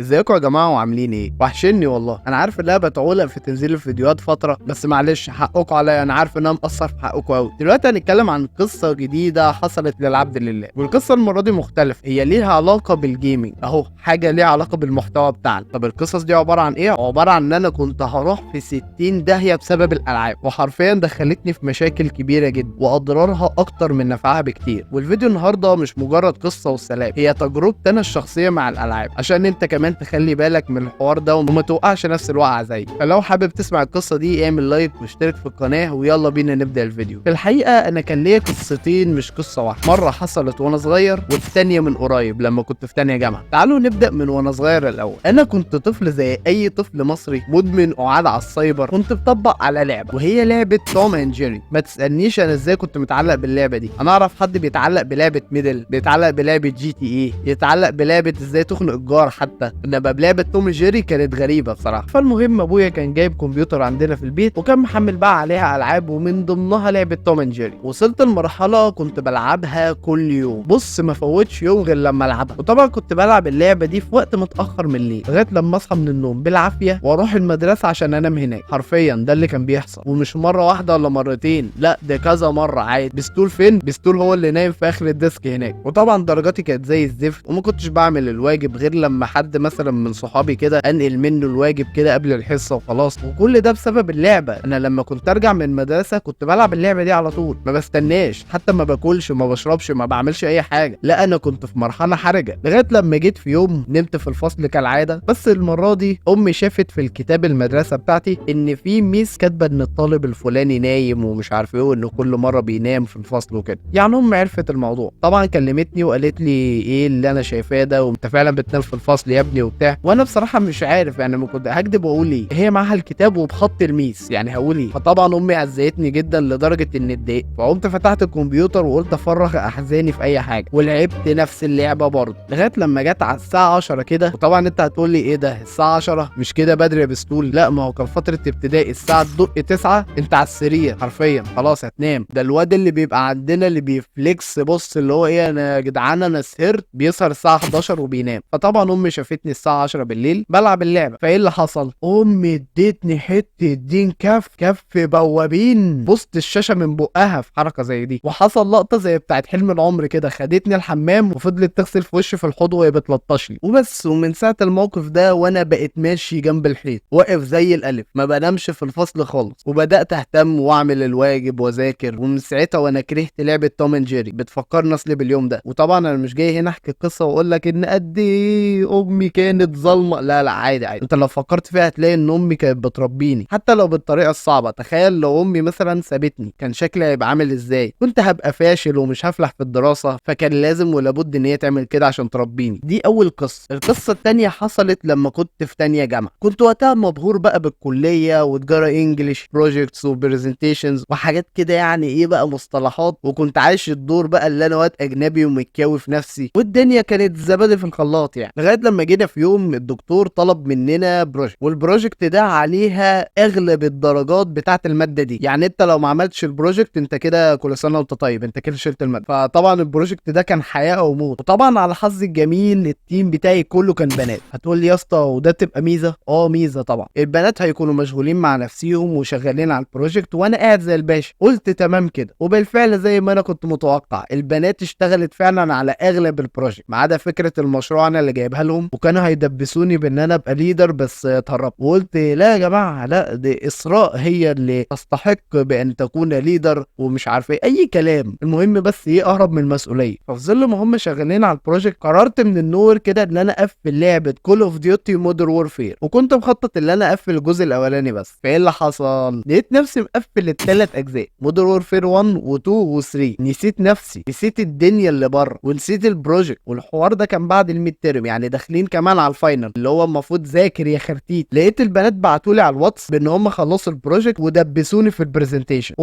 ازيكم يا جماعه وعاملين ايه؟ وحشني والله. انا عارف انها بتعولق في تنزيل الفيديوهات فتره، بس معلش حقكم عليا، انا عارف ان انا مقصر في حقكم قوي. دلوقتي هنتكلم عن قصه جديده حصلت للعبد لله، والقصه المره دي مختلفه، هي ليها علاقه بالجيمنج، اهو حاجه ليها علاقه بالمحتوى بتاعنا. طب القصص دي عباره عن ايه؟ عباره عن ان انا كنت هروح في 60 داهيه بسبب الالعاب، وحرفيا دخلتني في مشاكل كبيره جدا واضرارها اكتر من نفعها بكتير. والفيديو النهارده مش مجرد قصه والسلام، هي تجربتي انا الشخصيه مع الالعاب، عشان انت كمان تخلي بالك من الحوار ده وما توقعش نفس الوقعه زي. فلو حابب تسمع القصه دي اعمل لايك واشترك في القناه، ويلا بينا نبدا الفيديو. في الحقيقه انا كان ليا قصتين مش قصه واحده، مره حصلت وانا صغير والثانيه من قريب لما كنت في تانية جامعه. تعالوا نبدا من وانا صغير الاول. انا كنت طفل زي اي طفل مصري مدمن قعاد على السايبر، كنت بطبق على لعبه وهي لعبه توم اند جيري. ما تسالنيش انا ازاي كنت متعلق باللعبه دي. انا اعرف حد بيتعلق بلعبه ميدل، بيتعلق بلعبه جي تي اي، يتعلق بلعبه ازاي تخنق الجار، حتى انما بلعبه توم اند جيري كانت غريبه بصراحه. فالمهم ابويا كان جايب كمبيوتر عندنا في البيت، وكان محمل بقى عليها العاب، ومن ضمنها لعبه توم اند جيري. وصلت لمرحله كنت بلعبها كل يوم، بص ما فوتش يوم غير لما العبها. وطبعا كنت بلعب اللعبه دي في وقت متاخر من الليل لغايه لما اصحى من النوم بالعافيه واروح المدرسه عشان انام هناك. حرفيا ده اللي كان بيحصل، ومش مره واحده ولا مرتين، لا ده كذا مره عادي. بستول فين؟ بستول هو اللي نايم في اخر الديسك هناك. وطبعا درجاتي كانت زي الزفت، وما كنتش بعمل الواجب غير لما حد مثلا من صحابي كده انقل منه الواجب كده قبل الحصه وخلاص. وكل ده بسبب اللعبه. انا لما كنت ارجع من المدرسه كنت بلعب اللعبه دي على طول، ما بستناش، حتى ما باكلش ما بشربش ما بعملش اي حاجه. لا انا كنت في مرحله حرجه لغايه لما جيت في يوم نمت في الفصل كالعاده. بس المره دي امي شافت في الكتاب المدرسه بتاعتي ان في ميس كاتبه ان الطالب الفلاني نايم ومش عارف ايه، وانه كل مره بينام في الفصل وكده. يعني امي عرفت الموضوع، طبعا كلمتني وقالت لي ايه اللي انا شايفاه ده، وانت فعلا بتنام في الفصل يا ابني وبتاع. وانا بصراحه مش عارف يعني، ما كنت هكدب واقول ايه، هي معاها الكتاب وبخط الميس، يعني هقول ايه. فطبعا امي عزيتني جدا لدرجه اني اتضايقت، فقمت فتحت الكمبيوتر وقلت افرغ احزاني في اي حاجه، ولعبت نفس اللعبه برضه لغايه لما جت على الساعه 10 كده. وطبعا انت هتقول لي ايه ده الساعه 10 مش كده بدري يا بستول؟ لا ما هو كان فتره ابتدائي، الساعه تدق 9 انت على السرير حرفيا خلاص هتنام. ده الواد اللي بيبقى عندنا اللي بيفليكس، بص اللي هو ايه، انا يا جدعان انا سهرت، بيسهر الساعه 11 وبينام. فطبعا امي شافتني الساعه 10 بالليل بلعب اللعبه. فايه اللي حصل؟ امي ادتني حته دين كف بوابين بوسط الشاشه من بقها في حركه زي دي. وحصل لقطه زي بتاعت حلم العمر كده، خدتني الحمام وفضلت تغسل في وشي في الحوض وهي بتلطش لي وبس. ومن ساعه الموقف ده وانا بقيت ماشي جنب الحيط واقف زي الالف، ما بنامش في الفصل خالص، وبدات اهتم واعمل الواجب واذاكر. ومن ساعتها وانا كرهت لعبه توم اند جيري، بتفكرني اصلي باليوم ده. وطبعا انا مش جاي هنا احكي قصه واقول لك ان قد ايه امي كانت ظالمه، لا عادي، انت لو فكرت فيها هتلاقي ان امي كانت بتربيني حتى لو بالطريقه الصعبه. تخيل لو امي مثلا سابتني كان شكلي هيبقى عامل ازاي؟ كنت هبقى فاشل ومش هفلح في الدراسه، فكان لازم ولابد ان هي تعمل كده عشان تربيني. دي اول قصه. القصه الثانيه حصلت لما كنت في تانية جامعه. كنت وقتها مبهور بقى بالكليه وتجاره انجلش بروجكتس وبرزنتيشنز وحاجات كده، يعني ايه بقى مصطلحات. وكنت عايش الدور بقى اللي انا واد اجنبي ومتكاوي في نفسي، والدنيا كانت زبادي في الخلاط يعني. لغايه لما جينا في يوم الدكتور طلب مننا بروجكت، والبروجكت ده عليها اغلب الدرجات بتاعه الماده دي. يعني انت لو ما عملتش البروجكت انت كده كل سنه وانت طيب، انت كده شلت الماده. فطبعا البروجكت ده كان حياه او موت. وطبعا على حظي الجميل التيم بتاعي كله كان بنات. هتقول لي يا اسطى وده تبقى ميزه؟ ميزه طبعا. البنات هيكونوا مشغولين مع نفسيهم وشغالين على البروجكت وانا قاعد زي الباشا. قلت تمام كده، وبالفعل زي ما انا كنت متوقع البنات اشتغلت فعلا على اغلب البروجكت ما عدا فكره المشروع انا اللي جايبها لهم. وكانوا هيدبسوني بان انا ابقى ليدر، بس اتهربت وقلت لا يا جماعه، لا دي اسراء هي اللي تستحق بان تكون ليدر ومش عارف ايه اي كلام. المهم بس ايه، اهرب من المسؤوليه. ففي ظل ما هم شغالين على البروجكت قررت من النور كده ان انا اقفل لعبه كول اوف ديوتي مودرن وورفير، وكنت مخطط ان انا اقفل الجزء الاولاني بس. فايه اللي حصل؟ لقيت نفسي مقفل الثلاث اجزاء مودرن وورفير 1 و2 و3. نسيت نفسي، نسيت الدنيا اللي بره، ونسيت البروجكت. والحوار ده كان بعد الميد تيرم، يعني داخلين كمان على الفاينل اللي هو المفروض ذاكر يا خرتيت. لقيت البنات بعتولي على الواتس بان هم خلصوا البروجكت ودبسوني في البرزنتيشن.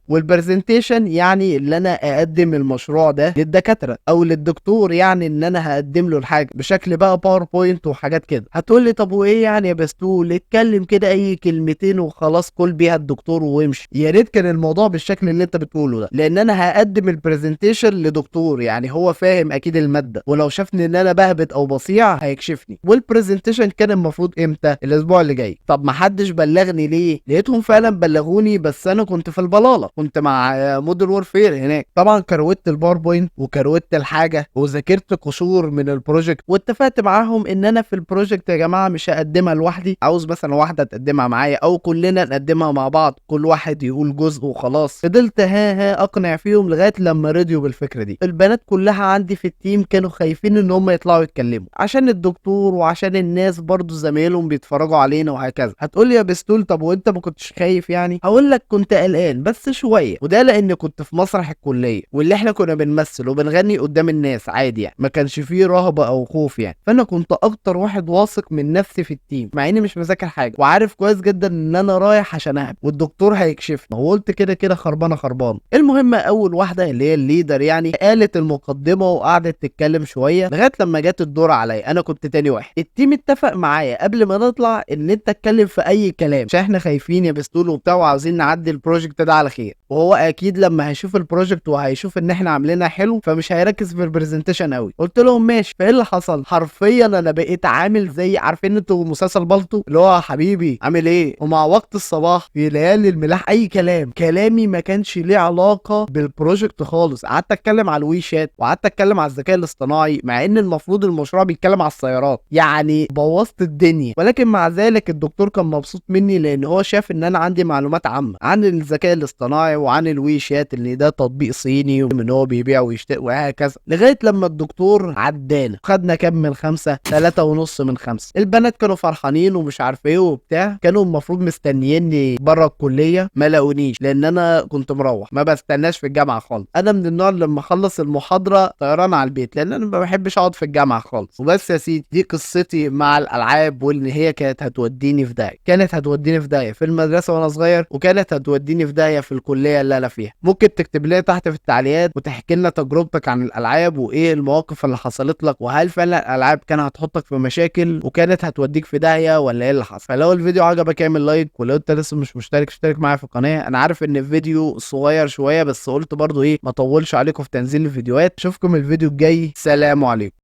والبرزنتيشن يعني اللي انا اقدم المشروع ده للدكاتره او للدكتور، يعني ان انا هقدم له الحاجه بشكل بقى باوربوينت وحاجات كده. هتقول لي طب وايه يعني يا بستول، اتكلم كده اي كلمتين وخلاص كل بيها الدكتور وامشي. يا ريت كان الموضوع بالشكل اللي انت بتقوله ده، لان انا هقدم البرزنتيشن لدكتور يعني هو فاهم اكيد الماده، ولو شافني ان انا بهبت او بصيع هيكشفني، والبرزنتيشن كان المفروض امتى؟ الاسبوع اللي جاي. طب ما حدش بلغني ليه؟ لقيتهم فعلا بلغوني، بس انا كنت في البلاله، كنت مع مودرن وورفير هناك. طبعا كروت الباوربوينت وكروت الحاجه وذاكرت قشور من البروجكت، واتفقت معاهم ان انا في البروجكت يا جماعه مش هقدمها لوحدي، عاوز مثلا واحده تقدمها معايا او كلنا نقدمها مع بعض، كل واحد يقول جزء وخلاص. فضلت ها اقنع فيهم لغايه لما رضيوا بالفكره دي. البنات كلها عندي في التيم كانوا خايفين ان هم يطلعوا يتكلموا عشان الدكتور وعشان الناس برضو زمايلهم بيتفرجوا علينا وهكذا. هتقول لي يا بستول طب وانت ما كنتش خايف يعني؟ هقول لك كنت قلقان بس شويه، وده لان كنت في مسرح الكليه واللي احنا كنا بنمثل وبنغني قدام الناس عادي يعني، ما كانش فيه رهبه او خوف يعني. فانا كنت اكتر واحد واثق من نفسي في التيم، مع اني مش مذاكر حاجه وعارف كويس جدا ان انا رايح عشان اهب والدكتور هيكشفني، وقلت كده كده خربانه خربان. المهم اول واحده اللي هي الليدر يعني قالت المقدمه وقعدت تتكلم شويه لغايه لما جت الدور عليا. انا كنت تاني واحد. التيم اتفق معايا قبل ما نطلع ان انت اتكلم في اي كلام عشان احنا خايفين يا بستول وبتاع وعاوزين نعدي البروجكت ده على خير، وهو اكيد لما هيشوف البروجكت وهيشوف ان احنا عاملينها حلو فمش هيركز في البرزنتيشن قوي. قلت لهم ماشي. فايه اللي حصل؟ حرفيا انا بقيت عامل زي عارفين انتوا مسلسل بالطو اللي هو حبيبي عامل ايه ومع وقت الصباح في ليالي الملاح، اي كلام. كلامي ما كانش ليه علاقه بالبروجكت خالص. قعدت اتكلم على الوي شات وقعدت اتكلم على الذكاء الاصطناعي مع ان المفروض المشروع بيتكلم على السيارات، يعني بوظت الدنيا. ولكن مع ذلك الدكتور كان مبسوط مني لان هو شاف ان انا عندي معلومات عامه عن الذكاء الاصطناعي وعن الوي شات اللي ده تطبيق صيني وان هو بيبيع ويشتري وهكذا، لغايه لما الدكتور عدانا. خدنا كام من 5؟ 3.5 من 5. البنات كانوا فرحانين ومش عارف ايه وبتاع، كانوا المفروض مستنييني بره الكليه، ما لاقونيش لان انا كنت مروح، ما بستناش في الجامعه خالص. انا من النوع لما اخلص المحاضره طيران على البيت لان انا ما بحبش اقعد في الجامعه خالص. وبس يا سيدي، دي قصتي مع الالعاب، وان هي كانت هتوديني في داهيه، كانت هتوديني في داهيه في المدرسه وانا صغير، وكانت هتوديني في داهيه في الكليه اللي انا فيها. ممكن تكتب لي تحت في التعليقات وتحكي لنا تجربتك عن الالعاب وايه المواقف اللي حصلت لك، وهل فعلا الالعاب كانت هتحطك في مشاكل وكانت هتوديك في داهيه ولا ايه اللي حصل. فلو الفيديو عجبك اعمل لايك، ولو انت لسه مش مشترك اشترك معايا في القناه. انا عارف ان الفيديو صغير شويه بس قلت برضو ايه ما اطولش عليكم في تنزيل الفيديوهات. اشوفكم الفيديو الجاي، سلام عليكم.